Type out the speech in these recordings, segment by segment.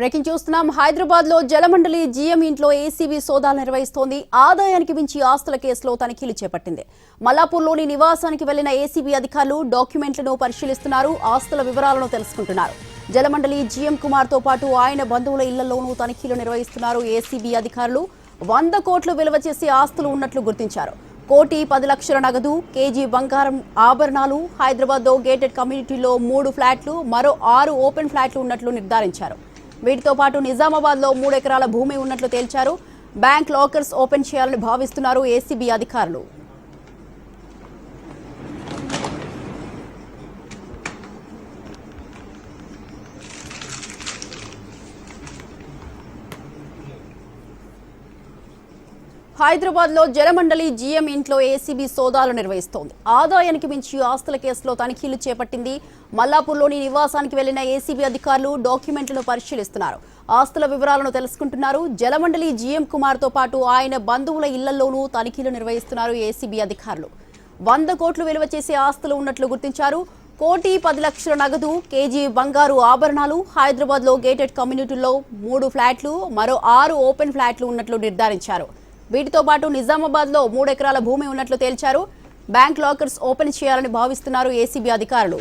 Breaking చూస్తున్నాం. హైదరాబాద్ లో జలమండలి GM ఇంట్లో ఏసీబీ సోదాలు నిర్వహిస్తోంది. ఆదాయానికి మించి ఆస్తుల కేసులో తనిఖీలు చేపట్టింది. మల్లాపూర్లోని నివాసానికి వెళ్లిన ఏసీబీ అధికారులు డాక్యుమెంట్లను పరిశీలిస్తున్నారు, ఆస్తుల వివరాలను తెలుసుకుంటున్నారు. జలమండలి జీఎం కుమార్ తో పాటు ఆయన బంధువుల ఇళ్లలోనూ తనిఖీలు నిర్వహిస్తున్నారు. ఏసీబీ అధికారులు 100 కోట్లు విలువ చేసే ఆస్తులు ఉన్నట్లు గుర్తించారు. 1,10,00,000 నగదు, కేజీ బంగారం ఆభరణాలు, హైదరాబాద్ లో గేటెడ్ కమ్యూనిటీలో 3 ఫ్లాట్లు, మరో 6 ఓపెన్ ఫ్లాట్లు ఉన్నట్లు నిర్ధారించారు. వీటితో పాటు నిజామాబాద్ లో 3 ఎకరాల భూమి ఉన్నట్లు తేల్చారు. బ్యాంక్ లాకర్స్ ఓపెన్ చేయాలని భావిస్తున్నారు ఏసీబీ అధికారులు. హైదరాబాద్ లో జలమండలి జీఎం ఇంట్లో ఏసీబీ సోదాలు నిర్వహిస్తోంది. ఆదాయానికి మించి ఆస్తుల కేసులో తనిఖీలు చేపట్టింది. మల్లాపూర్లోని నివాసానికి వెళ్లిన ఏసీబీ అధికారులు డాక్యుమెంట్లను పరిశీలిస్తున్నారు, ఆస్తుల వివరాలను తెలుసుకుంటున్నారు. జలమండలి జీఎం కుమార్ తో పాటు ఆయన బంధువుల ఇళ్లలోనూ తనిఖీలు నిర్వహిస్తున్నారు ఏసీబీ అధికారులు. 100 కోట్లు విలువ చేసే ఆస్తులు ఉన్నట్లు గుర్తించారు. 1,10,00,000 నగదు, కేజీ బంగారు ఆభరణాలు, హైదరాబాద్ లో గేటెడ్ కమ్యూనిటీలో 3 ఫ్లాట్లు, మరో 6 ఓపెన్ ఫ్లాట్లు ఉన్నట్లు నిర్ధారించారు. వీటితో పాటు నిజామాబాద్ లో 3 ఎకరాల భూమి ఉన్నట్లు తేల్చారు. బ్యాంక్ లాకర్స్ ఓపెన్ చేయాలని భావిస్తున్నారు ఏసీబీ అధికారులు.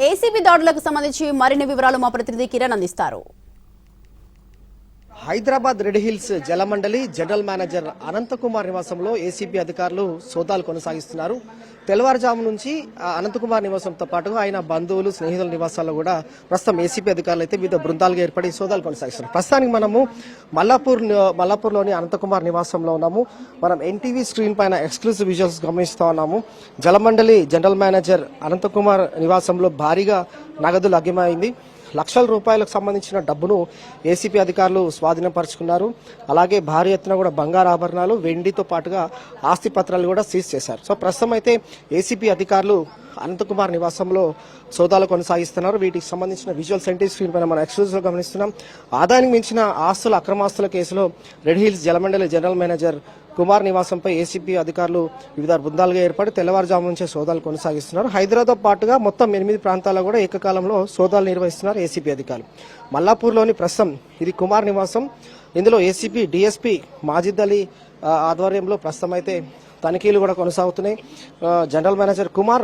ఏసీబీ దాడులకు సంబంధించి మరిన్ని వివరాలు మా ప్రతినిధి కిరణ్ అందిస్తారు. హైదరాబాద్ రెడ్ హిల్స్ జలమండలి జనరల్ మేనేజర్ అనంతకుమార్ నివాసంలో ఏసీబీ అధికారులు సోదాలు కొనసాగిస్తున్నారు. తెల్లవారుజాము నుంచి అనంతకుమార్ నివాసంతో పాటు ఆయన బంధువులు స్నేహితుల నివాసాల్లో కూడా ప్రస్తుతం ఏసీబీ అధికారులు అయితే వివిధ బృందాలుగా ఏర్పడి సోదాలు కొనసాగిస్తున్నారు. ప్రస్తుతానికి మనము మల్లాపూర్లోని అనంతకుమార్ నివాసంలో ఉన్నాము. మనం ఎన్టీవీ స్క్రీన్ పైన ఎక్స్క్లూజివ్ విజువల్స్ గమనిస్తూ ఉన్నాము. జలమండలి జనరల్ మేనేజర్ అనంతకుమార్ నివాసంలో భారీగా నగదు లభ్యమైంది. లక్షల రూపాయలకు సంబంధించిన డబ్బును ఏసీబీ అధికారులు స్వాధీనపరుచుకున్నారు. అలాగే భారీ ఎత్తున కూడా బంగారు ఆభరణాలు, వెండితో పాటుగా ఆస్తి పత్రాలు కూడా సీజ్ చేశారు. సో ప్రస్తుతం అయితే ఏసీబీ అధికారులు అనంతకుమార్ నివాసంలో సోదాలు కొనసాగిస్తున్నారు. వీటికి సంబంధించిన విజువల్ సెంటర్ స్క్రీన్ పైన మనం ఎక్స్క్లూజివ్ గమనిస్తున్నాం. ఆదాయానికి మించిన ఆస్తుల అక్రమాస్తుల కేసులో రెడ్ హిల్స్ జలమండలి జనరల్ మేనేజర్ కుమార్ నివాసంపై ఏసీబీ అధికారులు వివిధ బృందాలుగా ఏర్పడి తెల్లవారుజాము నుంచే సోదాలు కొనసాగిస్తున్నారు. హైదరాబాద్ పాటుగా మొత్తం 8 ప్రాంతాల్లో కూడా ఏకకాలంలో సోదాలు నిర్వహిస్తున్నారు ఏసీబీ అధికారులు. మల్లాపూర్లోని ప్రస్తుతం ఇది కుమార్ నివాసం. ఇందులో ఏసీపీ డీఎస్పీ మాజిద్ అలీ ఆధ్వర్యంలో ప్రస్తుతం అయితే తనిఖీలు కూడా కొనసాగుతున్నాయి. జనరల్ మేనేజర్ కుమార్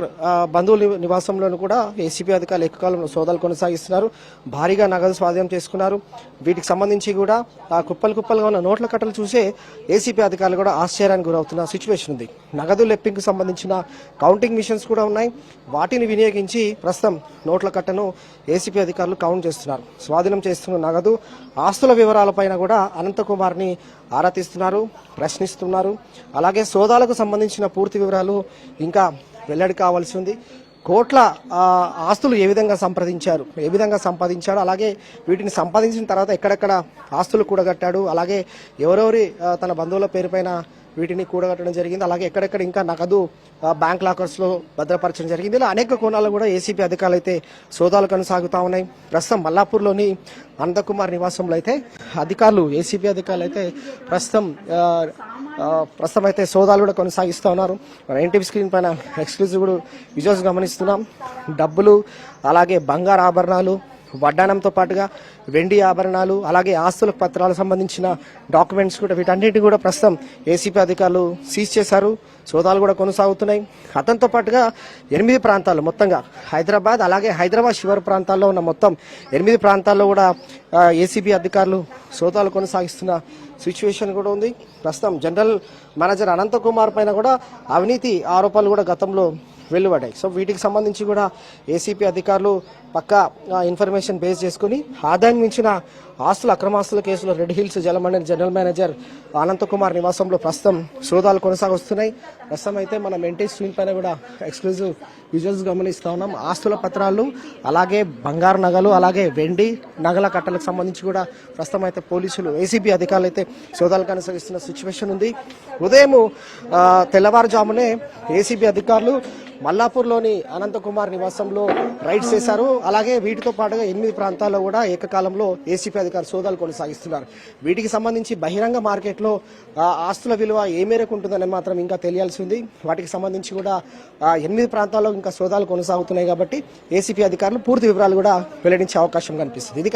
బంధువుల నివాసంలోనూ కూడా ఏసీబీ అధికారులు ఏకకాలంలో సోదాలు కొనసాగిస్తున్నారు. భారీగా నగదు స్వాధీనం చేసుకున్నారు. వీటికి సంబంధించి కూడా కుప్పలుగా ఉన్న నోట్ల కట్టలు చూసే ఏసీబీ అధికారులు కూడా ఆశ్చర్యానికి గురవుతున్న సిచ్యువేషన్ ఉంది. నగదు లెప్పింగ్కి సంబంధించిన కౌంటింగ్ మిషన్స్ కూడా ఉన్నాయి. వాటిని వినియోగించి ప్రస్తుతం నోట్ల కట్టను ఏసీబీ అధికారులు కౌంట్ చేస్తున్నారు. స్వాధీనం చేస్తున్న నగదు, ఆస్తుల వివరాలపైన కూడా అనంతకుమార్ని ఆరా తీస్తున్నారు, ప్రశ్నిస్తున్నారు. అలాగే సోదాలకు సంబంధించిన పూర్తి వివరాలు ఇంకా వెల్లడి కావాల్సి ఉంది. కోట్ల ఆస్తులు ఏ విధంగా సంపాదించాడు, అలాగే వీటిని సంపాదించిన తర్వాత ఎక్కడెక్కడ ఆస్తులు కూడగట్టాడు, అలాగే ఎవరెవరి తన బంధువుల పేరుపైన వీటిని కూడగట్టడం జరిగింది, అలాగే ఎక్కడెక్కడ ఇంకా నగదు బ్యాంక్ లాకర్స్ లో భద్రపరచడం జరిగింది. ఇలా అనేక కోణాలు కూడా ఏసీబీ అధికారులు అయితే సోదాలు కొనసాగుతా ఉన్నాయి. ప్రస్తుతం మల్లాపూర్లోని అనంతకుమార్ నివాసంలో అయితే ఏసీబీ అధికారులు అయితే ప్రస్తుతం అయితే సోదాలు కూడా కొనసాగిస్తూ ఉన్నారు. మన ఎన్టీవీ స్క్రీన్ పైన ఎక్స్క్లూజివ్ విజువల్స్ గమనిస్తున్నాం. డబ్బులు, అలాగే బంగారు ఆభరణాలు, వడ్డానంతో పాటుగా వెండి ఆభరణాలు, అలాగే ఆస్తుల పత్రాలకు సంబంధించిన డాక్యుమెంట్స్ కూడా వీటన్నిటి కూడా ప్రస్తుతం ఏసీపీ అధికారులు సీజ్ చేశారు. సోదాలు కూడా కొనసాగుతున్నాయి. అతనితో పాటుగా 8 ప్రాంతాలు మొత్తంగా హైదరాబాద్, అలాగే హైదరాబాద్ శివారు ప్రాంతాల్లో ఉన్న మొత్తం 8 ప్రాంతాల్లో కూడా ఏసీబీ అధికారులు సోదాలు కొనసాగిస్తున్న సిచ్యువేషన్ కూడా ఉంది. ప్రస్తుతం జనరల్ మేనేజర్ అనంతకుమార్ పైన కూడా అవినీతి ఆరోపణలు కూడా గతంలో వెలువడ్డాయి. సో వీటికి సంబంధించి కూడా ఏసీపీ అధికారులు పక్కా ఇన్ఫర్మేషన్ బేస్ చేసుకుని ఆదాయం మించిన ఆస్తుల అక్రమాస్తుల కేసులో రెడ్ హిల్స్ జలమండలి జనరల్ మేనేజర్ అనంతకుమార్ నివాసంలో ప్రస్తుతం సోదాలు కొనసాగుతున్నాయి. ప్రస్తుతం అయితే మనం ఎన్టీ స్క్రీన్ పైన కూడా ఎక్స్క్లూజివ్ విజువల్స్ గమనిస్తా ఉన్నాం. ఆస్తుల పత్రాలు, అలాగే బంగారు నగలు, అలాగే వెండి నగల కట్టలకు సంబంధించి కూడా ప్రస్తుతం అయితే పోలీసులు ఏసీబీ అధికారులు అయితే సోదాలు కొనసాగిస్తున్న సిచ్యువేషన్ ఉంది. ఉదయం తెల్లవారుజామునే ఏసీబీ అధికారులు మల్లాపూర్లోని అనంతకుమార్ నివాసంలో రైడ్స్ చేశారు. అలాగే వీటితో పాటుగా 8 ప్రాంతాల్లో కూడా ఏకకాలంలో ఏసీపీ అధికారులు సోదాలు కొనసాగిస్తున్నారు. వీటికి సంబంధించి బహిరంగ మార్కెట్లో ఆస్తుల విలువ ఏ మేరకు ఉంటుందని మాత్రం ఇంకా తెలియాల్సి ఉంది. వాటికి సంబంధించి కూడా 8 ప్రాంతాల్లో ఇంకా సోదాలు కొనసాగుతున్నాయి కాబట్టి ఏసీపీ అధికారులు పూర్తి వివరాలు కూడా వెల్లడించే అవకాశం కనిపిస్తుంది. ఇది